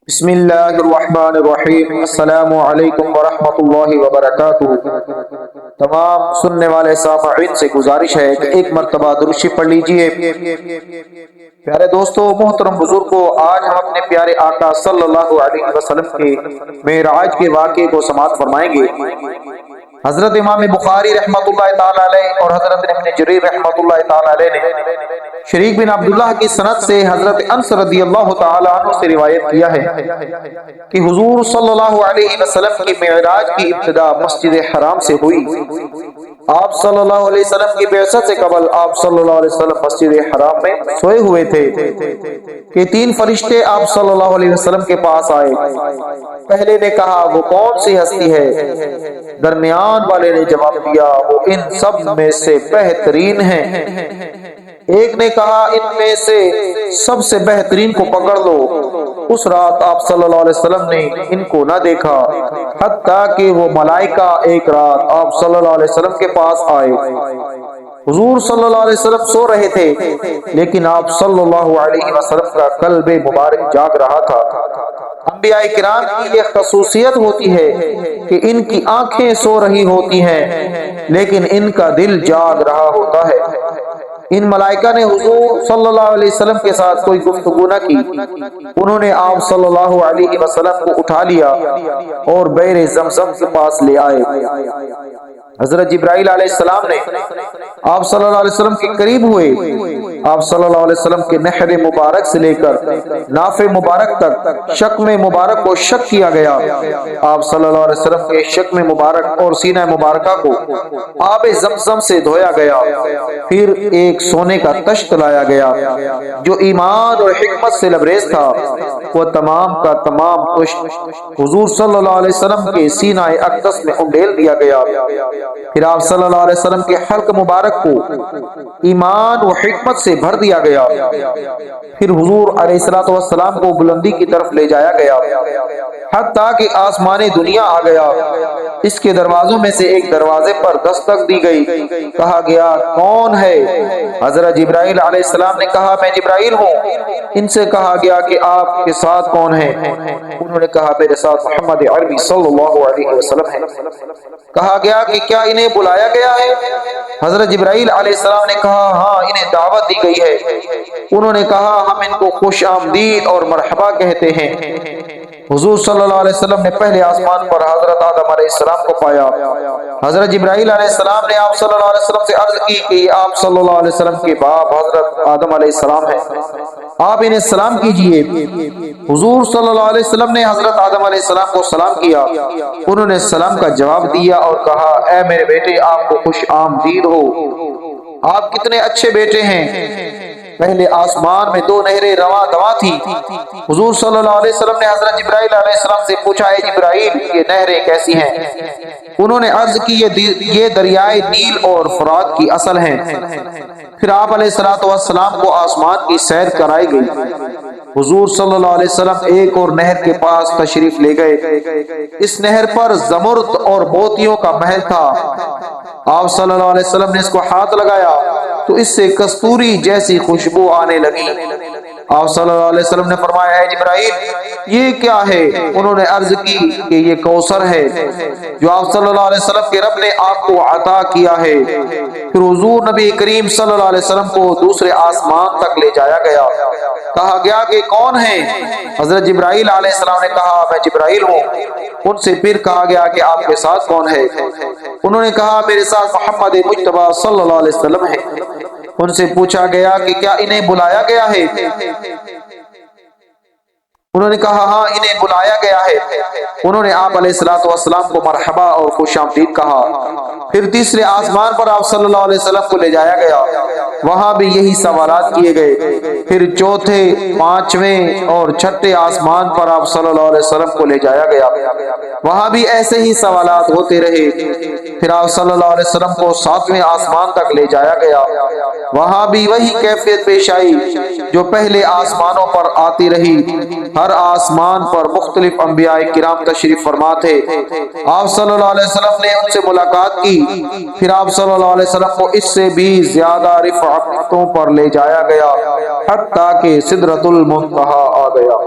بسم اللہ الرحمن الرحیم۔ السلام علیکم ورحمۃ اللہ وبرکاتہ۔ تمام سننے والے سامعین سے گزارش ہے کہ ایک مرتبہ درود شریف پڑھ لیجئے۔ پیارے دوستو، محترم بزرگوں، آج ہم اپنے پیارے آقا صلی اللہ علیہ وسلم کے معراج کے واقعے کو سماعت فرمائیں گے۔ حضرت امام بخاری رحمۃ اللہ تعالی علیہ اور حضرت ابن جریر رحمۃ اللہ تعالی علیہ نے شریک بن عبداللہ کی سند سے حضرت انس رضی اللہ تعالی عنہ سے روایت کیا ہے کہ حضور صلی اللہ علیہ وسلم کی معراج کی ابتدا مسجد حرام سے ہوئی۔ آپ صلی اللہ علیہ وسلم کی بعثت سے قبل آپ صلی اللہ علیہ وسلم مسجد حرام میں سوئے ہوئے تھے کہ تین فرشتے آپ صلی اللہ علیہ وسلم کے پاس آئے۔ پہلے نے کہا، وہ کون سی ہستی ہے؟ درمیان والے نے جواب دیا، وہ ان سب میں سے بہترین ہیں۔ ایک نے کہا، ان میں سے سب سے بہترین کو پکڑ لو۔ اس رات آپ صلی اللہ علیہ وسلم نے ان کو نہ دیکھا، حتیٰ کہ وہ ملائکہ ایک رات آپ صلی اللہ علیہ وسلم کے پاس آئے۔ حضور صلی اللہ علیہ وسلم سو رہے تھے، لیکن آپ صلی اللہ علیہ وسلم کا قلب مبارک جاگ رہا تھا۔ انبیاء کرام کی یہ خصوصیت ہوتی ہے کہ ان کی آنکھیں سو رہی ہوتی ہیں، لیکن ان کا دل جاگ رہا ہوتا ہے۔ ان ملائکہ نے حضور صلی اللہ علیہ وسلم کے ساتھ کوئی گفتگو نہ کی۔ انہوں نے آپ صلی اللہ علیہ وسلم کو اٹھا لیا اور بئر زمزم کے پاس لے آئے۔ حضرت جبرائیل علیہ السلام نے آپ صلی اللہ علیہ وسلم کے قریب ہوئے۔ آپ صلی اللہ علیہ وسلم کے نحر مبارک سے لے کر ناف مبارک تک شکم مبارک کو شک کیا گیا۔ آپ صلی اللہ علیہ وسلم کے شکم مبارک اور سینہ مبارکہ کو آب زمزم سے دھویا گیا۔ پھر ایک سونے کا تشت لایا گیا جو ایمان اور حکمت سے لبریز تھا۔ وہ تمام کا تمام تشت حضور صلی اللہ علیہ وسلم کے سینہ اقدس میں انڈیل دیا گیا۔ پھر آپ صلی اللہ علیہ وسلم کے حلق مبارک کو ایمان و حکمت سے بھر دیا گیا۔ پھر حضور علیہ السلام کو بلندی کی طرف لے جایا گیا، حتیٰ کہ آسمان دنیا آ گیا۔ اس کے دروازوں میں سے ایک دروازے پر دستک دی گئی۔ کہا گیا، کون ہے؟ حضرت جبرائیل علیہ السلام نے کہا، میں جبرائیل ہوں۔ ان سے کہا گیا کہ آپ کے ساتھ کون ہے؟ انہوں نے کہا، میرے ساتھ محمد عربی صلی اللہ علیہ وسلم ہے۔ کہا گیا کہ کیا انہیں بلایا گیا ہے؟ حضرت جبرائیل علیہ السلام نے کہا، ہاں، انہیں دعوت دی گئی ہے۔ انہوں نے کہا، ہم ان کو خوش آمدید اور مرحبا کہتے ہیں۔ حضور صلی اللہ علیہ وسلم نے پہلے آسمان پر حضرت آدم علیہ السلام کو پایا۔ حضرت جبرائیل علیہ السلام نے آپ صلی اللہ علیہ وسلم سے عرض کی کہ آپ صلی اللہ علیہ وسلم کے باپ حضرت آدم علیہ السلام ہیں، آپ انہیں سلام کیجئے۔ حضور صلی اللہ علیہ وسلم نے حضرت آدم علیہ السلام کو سلام کیا۔ انہوں نے سلام کا جواب دیا اور کہا، اے میرے بیٹے، آپ کو خوش آمدید ہو، آپ کتنے اچھے بیٹے ہیں۔ پہلے آسمان میں دو نہریں رواں دواں تھی۔ حضور صلی اللہ علیہ وسلم نے حضرت جبرائیل علیہ السلام سے پوچھا، اے جبرائیل، یہ نہریں کیسی ہیں؟ انہوں نے عرض کی، یہ دریائے نیل اور فرات کی اصل ہیں۔ پھر آپ علیہ السلام کو آسمان کی سیر کرائی گئی۔ حضور صلی اللہ علیہ وسلم ایک اور نہر کے پاس تشریف لے گئے۔ اس نہر پر زمرد اور موتیوں کا محل تھا۔ آپ صلی اللہ علیہ وسلم نے اس کو ہاتھ لگایا تو اس سے کستوری جیسی خوشبو آنے لگی۔ آپ صلی اللہ علیہ وسلم نے فرمایا، اے جبرائیل، یہ کیا ہے؟ انہوں نے عرض کی کہ یہ کوثر ہے جو آپ صلی اللہ علیہ وسلم کے رب نے آپ کو عطا کیا ہے۔ پھر حضور نبی کریم صلی اللہ علیہ وسلم کو دوسرے آسمان تک لے جایا گیا۔ کہا گیا کہ کون ہے؟ حضرت جبرائیل علیہ السلام نے کہا، میں جبرائیل ہوں۔ ان سے پھر کہا گیا کہ آپ کے ساتھ کون ہے؟ انہوں نے کہا، میرے ساتھ محمد مجتبی صلی اللہ علیہ وسلم ہے۔ ان سے پوچھا گیا کہ کیا انہیں بلایا گیا ہے؟ انہوں نے کہا، ہاں، انہیں بلایا گیا ہے۔ انہوں نے آپ علیہ السلام کو مرحبا اور خوش آمدید کہا۔ پھر تیسرے آسمان پر آپ صلی اللہ علیہ وسلم کو لے جایا گیا، وہاں بھی یہی سوالات کیے گئے۔ پھر چوتھے، پانچویں اور چھٹے آسمان پر آپ صلی اللہ علیہ وسلم کو لے جایا گیا، وہاں بھی ایسے ہی سوالات ہوتے رہے۔ پھر آپ صلی اللہ علیہ وسلم کو ساتویں آسمان تک لے جایا گیا، وہاں بھی وہی کیفیت پیش آئی جو پہلے آسمانوں پر آتی رہی۔ ہر آسمان پر مختلف انبیاء کرام تشریف فرما تھے۔ آپ صلی اللہ علیہ وسلم نے ان سے ملاقات کی۔ پھر آپ صلی اللہ علیہ وسلم کو اس سے بھی زیادہ رفعتوں پر لے جایا گیا، حتیٰ کہ سدرۃ المنتہا آ گیا۔